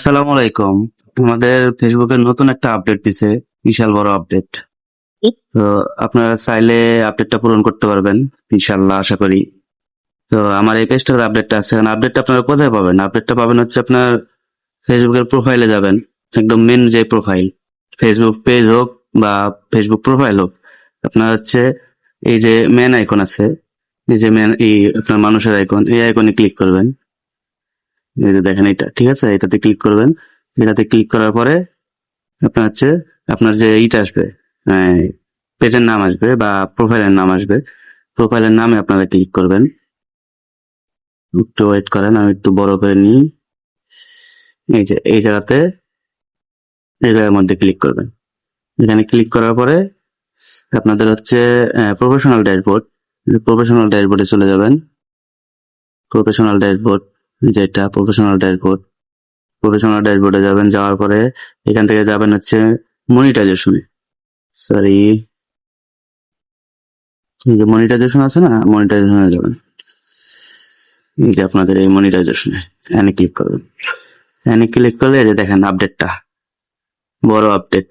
আসসালামু আলাইকুম। আমাদের ফেসবুকে নতুন একটা আপডেট দিছে, বিশাল বড় আপডেট। তো আপনারা চাইলে আপডেটটা পূরণ করতে পারবেন ইনশাল্লাহ, আশা করি। তো আমার এই পেজটার আপডেটটা আছে, আপডেটটা আপনারা কোথায় পাবেন? আপডেটটা পাবেন হচ্ছে আপনার ফেসবুকের প্রোফাইলে যাবেন, একদম মেন যে প্রোফাইল, ফেসবুক পেজ হোক বা ফেসবুক প্রোফাইল হোক, আপনার হচ্ছে এই যে মেন আইকন আছে, এই যে মেন এই আপনার মানুষের আইকন, এই আইকনে ক্লিক করবেন। এই যে দেখেন এটা, ঠিক আছে, এটাতে ক্লিক করবেন। এটাতে ক্লিক করার পরে আপনার হচ্ছে আপনার যে ইটা আসবে, পেজের নাম আসবে বা প্রোফাইলের নাম আসবে। প্রোফাইলের নামে আপনারা ক্লিক করবেন। একটু ওয়েট করেন, আমি একটু বড় করে নিই। এই যে এই জায়গাতে, এই জায়গার মধ্যে ক্লিক করবেন। এখানে ক্লিক করার পরে আপনাদের হচ্ছে প্রফেশনাল ড্যাশবোর্ড, প্রফেশনাল ড্যাশবোর্ডে চলে যাবেন। প্রফেশনাল ড্যাশবোর্ড, যেটা প্রফেশনাল ড্যাশবোর্ড, প্রফেশনাল ড্যাশবোর্ডে যাবেন। যাওয়ার পরে এখান থেকে যাবেন হচ্ছে মনিটাইজেশনে। সরি, এই যে মনিটাইজেশন আছে না, মনিটাইজেশনে যাবেন। এই যে আপনাদের এই মনিটাইজেশনে এখানে ক্লিক করবেন। এখানে ক্লিক করলে এই যে দেখেন আপডেটটা, বড় আপডেট,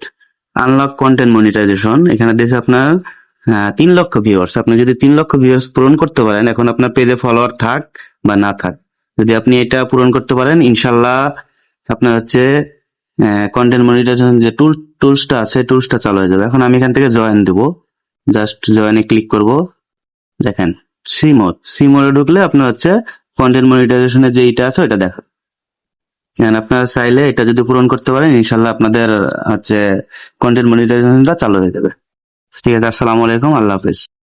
আনলক কন্টেন্ট মনিটাইজেশন। এখানে দিয়েছে আপনার 3 লক্ষ ভিউয়ার্স। আপনি যদি 3 লক্ষ ভিউয়ার্স পূরণ করতে পারেন, এখন আপনার পেজে ফলোয়ার থাক বা না থাক, যদি আপনি এটা পূরণ করতে পারেন ইনশাল্লাহ আপনার হচ্ছে কন্টেন্ট মনিটাইজেশন যে টুলসটা আছে, টুলসটা চালু হয়ে যাবে। এখন আমি এখান থেকে জয়েন দেব, জাস্ট জয়েনে ক্লিক করব। দেখেন সি মোডে ঢুকলে আপনার হচ্ছে কন্টেন্ট মনিটাইজেশনের যে ইটা আছে ওইটা দেখা। আপনারা চাইলে এটা যদি পূরণ করতে পারেন ইনশাল্লাহ আপনাদের হচ্ছে কন্টেন্ট মনিটাইজেশনটা চালু হয়ে যাবে। ঠিক আছে, আসসালামু আলাইকুম, আল্লাহ হাফেজ।